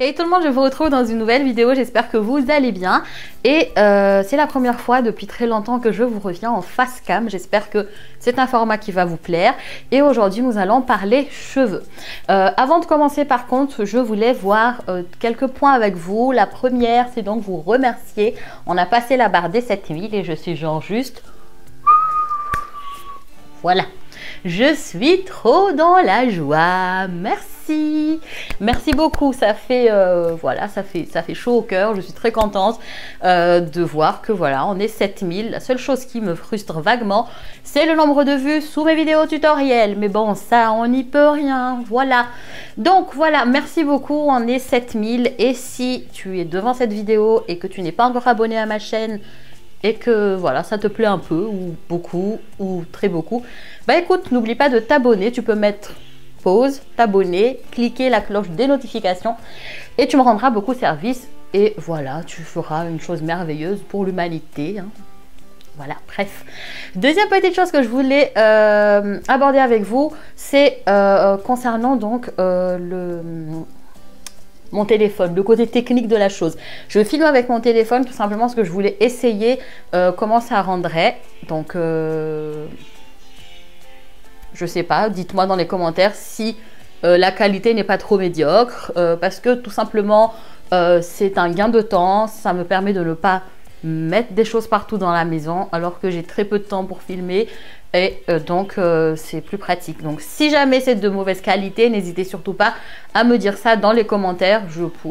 Hey tout le monde, je vous retrouve dans une nouvelle vidéo, j'espère que vous allez bien. Et c'est la première fois depuis très longtemps que je vous reviens en face cam, j'espère que c'est un format qui va vous plaire. Et aujourd'hui nous allons parler cheveux. Avant de commencer par contre, je voulais voir quelques points avec vous. La première, c'est donc vous remercier. On a passé la barre des 7000 et je suis genre juste... Voilà. Je suis trop dans la joie, merci, merci beaucoup, ça fait voilà, ça fait chaud au cœur, je suis très contente de voir que voilà, on est 7000. La seule chose qui me frustre vaguement, c'est le nombre de vues sous mes vidéos tutoriels, mais bon, ça, on n'y peut rien, voilà. Donc voilà, merci beaucoup, on est 7000 et si tu es devant cette vidéo et que tu n'es pas encore abonné à ma chaîne, et que voilà, ça te plaît un peu ou beaucoup ou très beaucoup, bah écoute, n'oublie pas de t'abonner. Tu peux mettre pause, t'abonner, cliquer la cloche des notifications et tu me rendras beaucoup service et voilà, tu feras une chose merveilleuse pour l'humanité, hein. Voilà, bref. Deuxième petite chose que je voulais aborder avec vous, c'est concernant donc mon téléphone, le côté technique de la chose. Je filme avec mon téléphone tout simplement parce que je voulais essayer comment ça rendrait. Donc, je sais pas, dites-moi dans les commentaires si la qualité n'est pas trop médiocre. Parce que tout simplement, c'est un gain de temps. Ça me permet de ne pas mettre des choses partout dans la maison alors que j'ai très peu de temps pour filmer. Et donc c'est plus pratique. Donc si jamais c'est de mauvaise qualité, n'hésitez surtout pas à me dire ça dans les commentaires.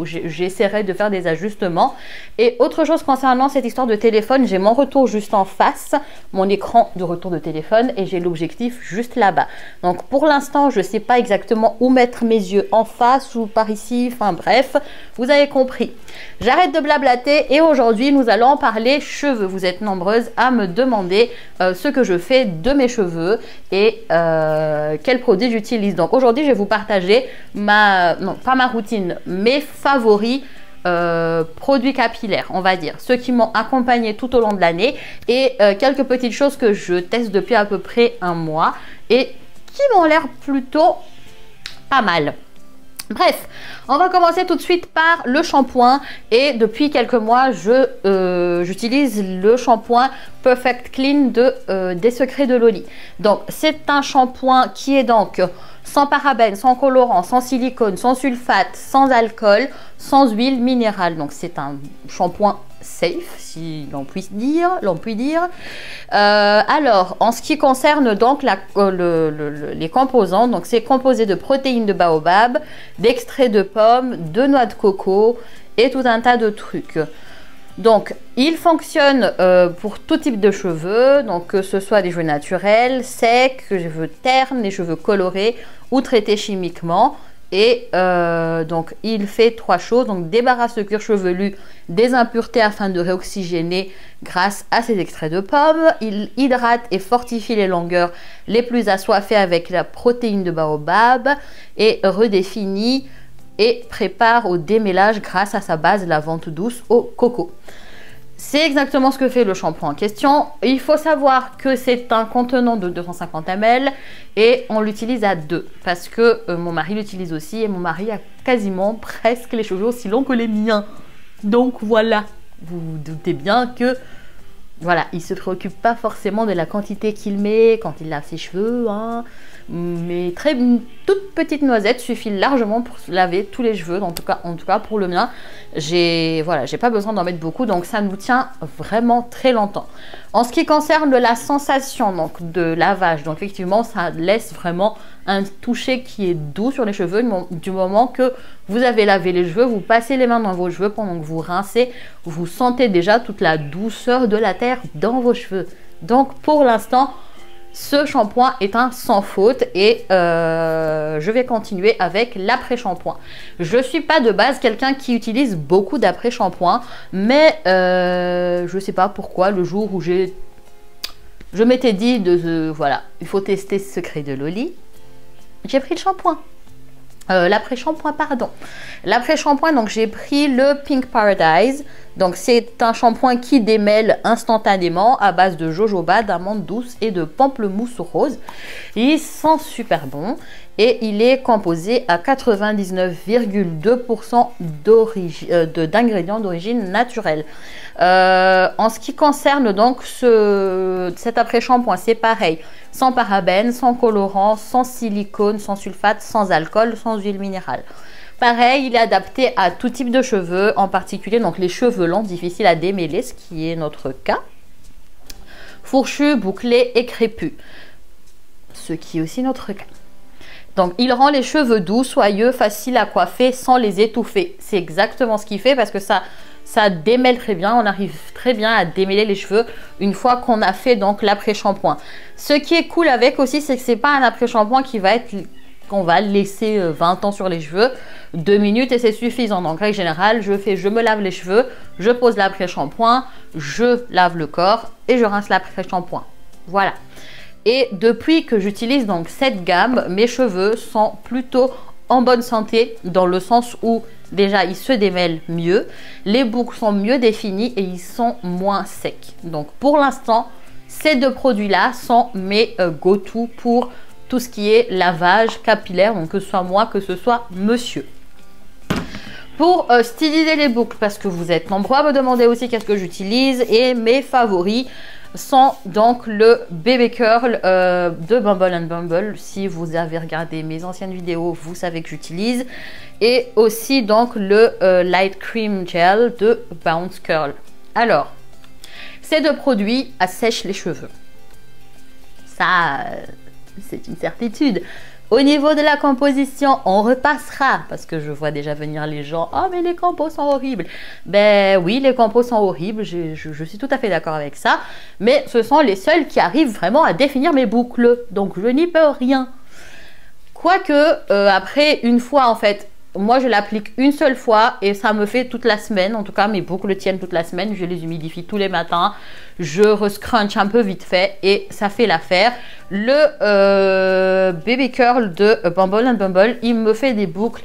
J'essaierai de faire des ajustements. Et autre chose concernant cette histoire de téléphone, j'ai mon retour juste en face, mon écran de retour de téléphone, et j'ai l'objectif juste là-bas. Donc pour l'instant je ne sais pas exactement où mettre mes yeux, en face ou par ici, enfin bref, vous avez compris. J'arrête de blablater et aujourd'hui nous allons parler cheveux. Vous êtes nombreuses à me demander ce que je fais de mes cheveux et quels produits j'utilise. Donc aujourd'hui je vais vous partager pas ma routine, mes favoris produits capillaires, on va dire, ceux qui m'ont accompagné tout au long de l'année et quelques petites choses que je teste depuis à peu près un mois et qui m'ont l'air plutôt pas mal. Bref, on va commencer tout de suite par le shampoing et depuis quelques mois, j'utilise le shampoing Perfect Clean des Secrets de Loli. Donc, c'est un shampoing qui est donc sans parabènes, sans colorants, sans silicone, sans sulfate, sans alcool, sans huile minérale. Donc, c'est un shampoing safe, si l'on puisse dire. Alors, en ce qui concerne donc les composants, donc c'est composé de protéines de baobab, d'extrait de pomme, de noix de coco et tout un tas de trucs. Donc, il fonctionne pour tout type de cheveux, donc que ce soit des cheveux naturels, secs, des cheveux ternes, des cheveux colorés ou traités chimiquement. Et donc il fait trois choses, donc débarrasse le cuir chevelu des impuretés afin de réoxygéner grâce à ses extraits de pommes. Il hydrate et fortifie les longueurs les plus assoiffées avec la protéine de baobab et redéfinit et prépare au démêlage grâce à sa base lavante douce au coco. C'est exactement ce que fait le shampoing en question. Il faut savoir que c'est un contenant de 250 ml et on l'utilise à deux parce que mon mari l'utilise aussi et mon mari a quasiment presque les cheveux aussi longs que les miens. Donc voilà, vous vous doutez bien que voilà, il ne se préoccupe pas forcément de la quantité qu'il met quand il lave ses cheveux, hein. Mais une toute petite noisette suffit largement pour laver tous les cheveux, en tout cas pour le mien. J'ai pas besoin d'en mettre beaucoup, donc ça nous tient vraiment très longtemps. En ce qui concerne la sensation donc de lavage, donc effectivement ça laisse vraiment un toucher qui est doux sur les cheveux. Du moment que vous avez lavé les cheveux, vous passez les mains dans vos cheveux pendant que vous rincez, vous sentez déjà toute la douceur de la terre dans vos cheveux. Donc pour l'instant, ce shampoing est un sans faute et je vais continuer avec l'après-shampoing. Je ne suis pas de base quelqu'un qui utilise beaucoup d'après-shampoing, mais je ne sais pas pourquoi le jour où je m'étais dit voilà, il faut tester ce Secret de Loli, j'ai pris le shampoing. L'après-shampoing, pardon. L'après-shampoing, donc j'ai pris le Pink Paradise. Donc c'est un shampoing qui démêle instantanément à base de jojoba, d'amande douce et de pamplemousse rose. Il sent super bon et il est composé à 99,2% d'ingrédients d'origine naturelle. En ce qui concerne donc cet après-shampoing, c'est pareil, sans parabènes, sans colorants, sans silicone, sans sulfate, sans alcool, sans huile minérale. Pareil, il est adapté à tout type de cheveux, en particulier donc les cheveux longs, difficiles à démêler, ce qui est notre cas, fourchus, bouclés et crépus, ce qui est aussi notre cas. Donc, il rend les cheveux doux, soyeux, faciles à coiffer sans les étouffer. C'est exactement ce qu'il fait parce que ça démêle très bien. On arrive très bien à démêler les cheveux une fois qu'on a fait donc l'après-shampoing. Ce qui est cool avec aussi, c'est que c'est pas un après-shampoing qu'on va laisser 20 ans sur les cheveux. 2 minutes et c'est suffisant. Donc, en règle générale, je me lave les cheveux, je pose l'après-shampoing, je lave le corps et je rince l'après-shampoing. Voilà. Et depuis que j'utilise donc cette gamme, mes cheveux sont plutôt en bonne santé dans le sens où déjà ils se démêlent mieux, les boucles sont mieux définies et ils sont moins secs. Donc pour l'instant, ces deux produits-là sont mes go-to pour tout ce qui est lavage capillaire, donc que ce soit moi, que ce soit monsieur. Pour styliser les boucles, parce que vous êtes nombreux à me demander aussi qu'est-ce que j'utilise, et mes favoris sont donc le Bébé Curl de Bumble & Bumble. Si vous avez regardé mes anciennes vidéos, vous savez que j'utilise. Et aussi donc le Light Cream Gel de Bounce Curl. Alors, ces deux produits assèchent les cheveux. Ça, c'est une certitude. Au niveau de la composition, on repassera, parce que je vois déjà venir les gens, « Oh, mais les compos sont horribles !» Ben oui, les compos sont horribles, je suis tout à fait d'accord avec ça, mais ce sont les seuls qui arrivent vraiment à définir mes boucles, donc je n'y peux rien. Quoique, après, une fois en fait, moi je l'applique une seule fois et ça me fait toute la semaine, en tout cas mes boucles tiennent toute la semaine, je les humidifie tous les matins, je rescrunch un peu vite fait et ça fait l'affaire. Le Bébé Curl de Bumble & Bumble, il me fait des boucles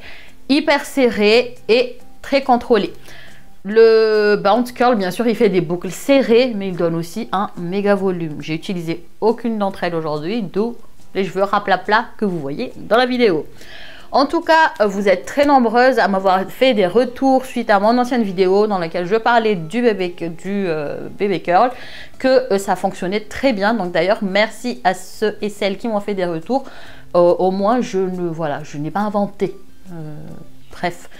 hyper serrées et très contrôlées. Le Bounce Curl, bien sûr, il fait des boucles serrées, mais il donne aussi un méga volume. J'ai utilisé aucune d'entre elles aujourd'hui, d'où les cheveux raplapla que vous voyez dans la vidéo. En tout cas, vous êtes très nombreuses à m'avoir fait des retours suite à mon ancienne vidéo dans laquelle je parlais du bébé curl, que ça fonctionnait très bien. Donc d'ailleurs, merci à ceux et celles qui m'ont fait des retours. Au moins, je n'ai pas inventé. Bref.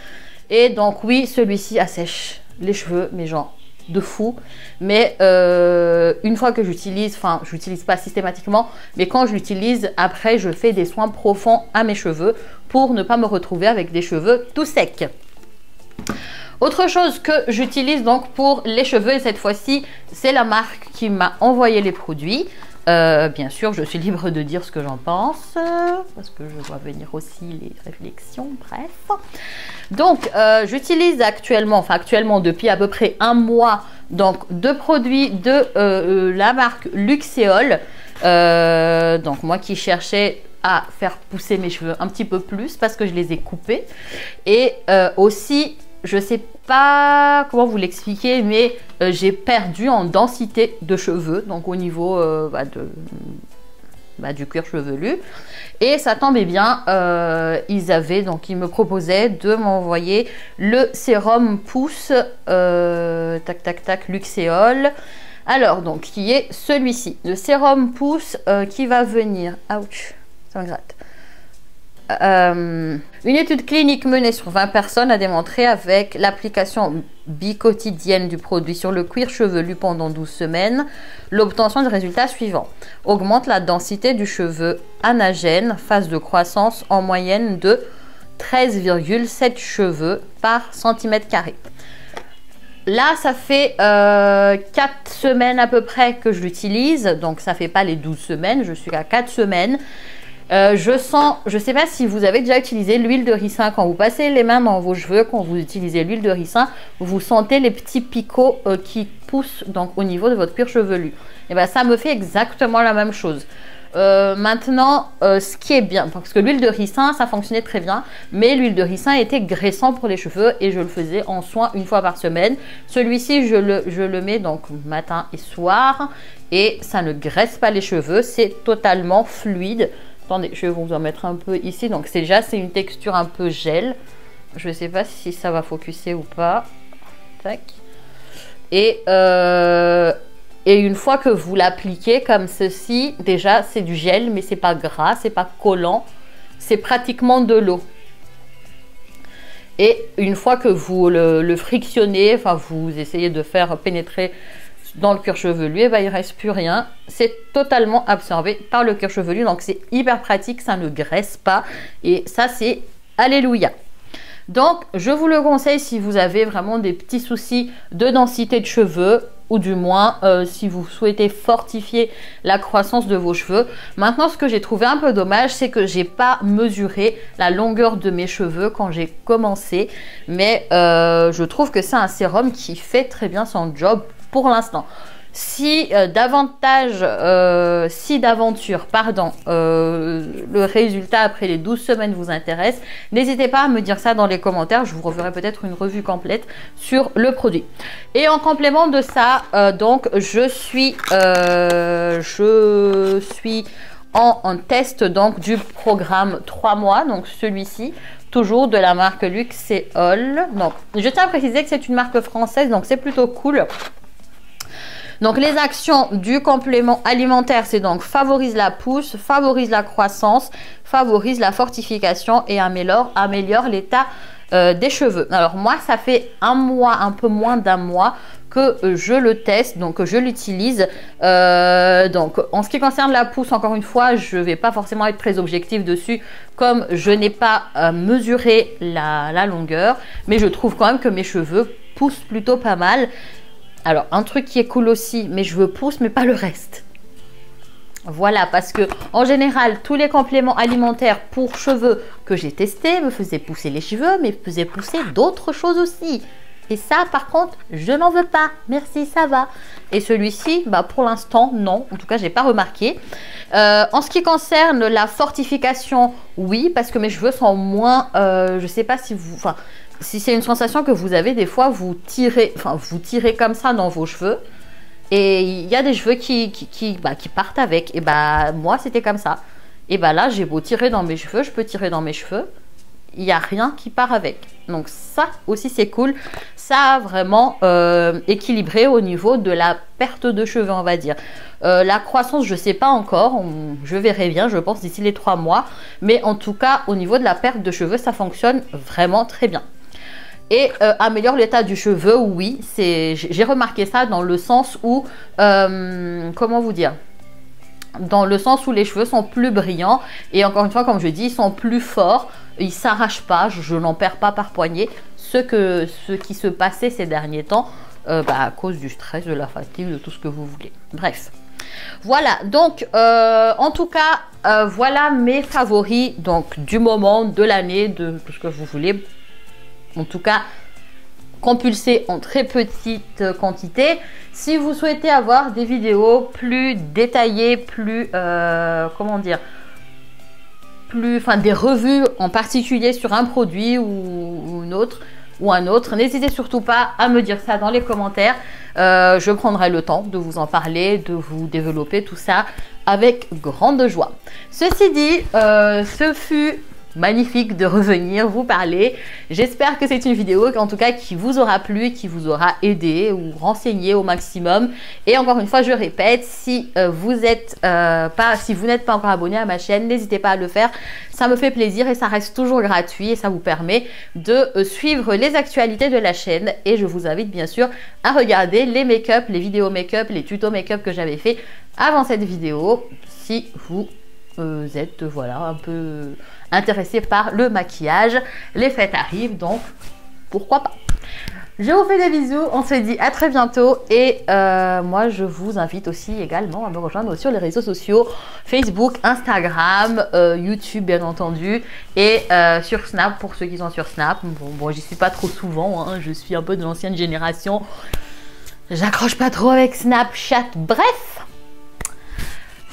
Et donc oui, celui-ci assèche les cheveux, mais genre de fou. Mais une fois que j'utilise, enfin j'utilise pas systématiquement, mais quand je l'utilise, après je fais des soins profonds à mes cheveux pour ne pas me retrouver avec des cheveux tout secs. Autre chose que j'utilise donc pour les cheveux, et cette fois-ci c'est la marque qui m'a envoyé les produits. Bien sûr, je suis libre de dire ce que j'en pense, parce que je vois venir aussi les réflexions, bref. Donc, j'utilise actuellement depuis à peu près un mois, donc deux produits de la marque Luxéol. Donc, moi qui cherchais à faire pousser mes cheveux un petit peu plus parce que je les ai coupés. Et aussi, je sais pas comment vous l'expliquer, mais j'ai perdu en densité de cheveux, donc au niveau du cuir chevelu. Et ça tombait bien, ils me proposaient de m'envoyer le sérum pousse Luxéol. Alors donc qui est celui-ci, le sérum pousse qui va venir, ouch, ça me gratte. Une étude clinique menée sur 20 personnes a démontré avec l'application bi-quotidienne du produit sur le cuir chevelu pendant 12 semaines l'obtention de résultats suivants. Augmente la densité du cheveu anagène, phase de croissance en moyenne de 13,7 cheveux par centimètre carré. Là, ça fait 4 semaines à peu près que je l'utilise, donc ça fait pas les 12 semaines, je suis à 4 semaines. Je sens, je sais pas si vous avez déjà utilisé l'huile de ricin, quand vous passez les mains dans vos cheveux, quand vous utilisez l'huile de ricin, vous sentez les petits picots qui poussent donc au niveau de votre cuir chevelu. Et ben ça me fait exactement la même chose. Maintenant, ce qui est bien, parce que l'huile de ricin, ça fonctionnait très bien, mais l'huile de ricin était graissant pour les cheveux et je le faisais en soin une fois par semaine. Celui-ci, je le mets donc matin et soir et ça ne graisse pas les cheveux, c'est totalement fluide. Attendez, je vais vous en mettre un peu ici. Donc c'est une texture un peu gel. Je ne sais pas si ça va focuser ou pas. Tac. Et une fois que vous l'appliquez comme ceci, déjà c'est du gel, mais c'est pas gras, c'est pas collant, c'est pratiquement de l'eau. Et une fois que vous le frictionnez, enfin vous essayez de faire pénétrer dans le cuir chevelu, et ben, il ne reste plus rien. C'est totalement absorbé par le cuir chevelu, donc c'est hyper pratique, ça ne graisse pas. Et ça, c'est alléluia. Donc, je vous le conseille si vous avez vraiment des petits soucis de densité de cheveux, ou du moins si vous souhaitez fortifier la croissance de vos cheveux. Maintenant, ce que j'ai trouvé un peu dommage, c'est que j'ai pas mesuré la longueur de mes cheveux quand j'ai commencé. Mais je trouve que c'est un sérum qui fait très bien son job pour l'instant. Si d'aventure, le résultat après les 12 semaines vous intéresse, n'hésitez pas à me dire ça dans les commentaires. Je vous referai peut-être une revue complète sur le produit. Et en complément de ça, donc je suis en test donc du programme 3 mois, donc celui-ci, toujours de la marque Luxéol. Donc je tiens à préciser que c'est une marque française, donc c'est plutôt cool. Donc les actions du complément alimentaire, c'est donc favorise la pousse, favorise la croissance, favorise la fortification et améliore l'état des cheveux. Alors moi, ça fait un mois, un peu moins d'un mois que je le teste, donc je l'utilise. Donc en ce qui concerne la pousse, encore une fois, je ne vais pas forcément être très objective dessus, comme je n'ai pas mesuré la longueur, mais je trouve quand même que mes cheveux poussent plutôt pas mal. Alors, un truc qui est cool aussi, mes cheveux poussent, mais pas le reste. Voilà, parce que en général, tous les compléments alimentaires pour cheveux que j'ai testés me faisaient pousser les cheveux, mais faisaient pousser d'autres choses aussi. Et ça, par contre, je n'en veux pas. Merci, ça va. Et celui-ci, bah, pour l'instant, non. En tout cas, je n'ai pas remarqué. En ce qui concerne la fortification, oui, parce que mes cheveux sont moins... je ne sais pas si vous... Enfin, si c'est une sensation que vous avez, des fois, vous tirez comme ça dans vos cheveux. Et il y a des cheveux qui partent avec. Et bah, moi, c'était comme ça. Et bah là, j'ai beau tirer dans mes cheveux, je peux tirer dans mes cheveux. Il n'y a rien qui part avec. Donc ça aussi, c'est cool. Ça a vraiment équilibré au niveau de la perte de cheveux, on va dire. La croissance, je ne sais pas encore. Je verrai bien, je pense, d'ici les 3 mois. Mais en tout cas, au niveau de la perte de cheveux, ça fonctionne vraiment très bien. Et améliore l'état du cheveu, oui, j'ai remarqué ça dans le sens où, comment vous dire, dans le sens où les cheveux sont plus brillants et encore une fois, comme je dis, ils sont plus forts, ils ne s'arrachent pas, je n'en perds pas par poignée, ce qui se passait ces derniers temps à cause du stress, de la fatigue, de tout ce que vous voulez. Bref. Voilà, donc en tout cas, voilà mes favoris donc, du moment, de l'année, de tout ce que vous voulez. En tout cas, compulsez en très petite quantité. Si vous souhaitez avoir des vidéos plus détaillées, plus, comment dire, des revues en particulier sur un produit ou un autre, n'hésitez surtout pas à me dire ça dans les commentaires. Je prendrai le temps de vous en parler, de vous développer tout ça avec grande joie. Ceci dit, ce fut magnifique de revenir vous parler. J'espère que c'est une vidéo en tout cas qui vous aura plu, qui vous aura aidé ou renseigné au maximum. Et encore une fois, je répète, si vous n'êtes pas encore abonné à ma chaîne, n'hésitez pas à le faire. Ça me fait plaisir et ça reste toujours gratuit et ça vous permet de suivre les actualités de la chaîne. Et je vous invite bien sûr à regarder les make-up, les vidéos make-up, les tutos make-up que j'avais fait avant cette vidéo si vous êtes voilà un peu intéressé par le maquillage. Les fêtes arrivent, donc pourquoi pas. Je vous fais des bisous, on se dit à très bientôt et moi je vous invite aussi également à me rejoindre sur les réseaux sociaux, Facebook, Instagram, YouTube bien entendu et sur Snap pour ceux qui sont sur Snap. Bon j'y suis pas trop souvent, hein, je suis un peu de l'ancienne génération, j'accroche pas trop avec Snapchat, bref.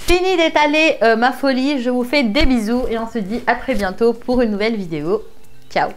Fini d'étaler ma folie, je vous fais des bisous et on se dit à très bientôt pour une nouvelle vidéo. Ciao!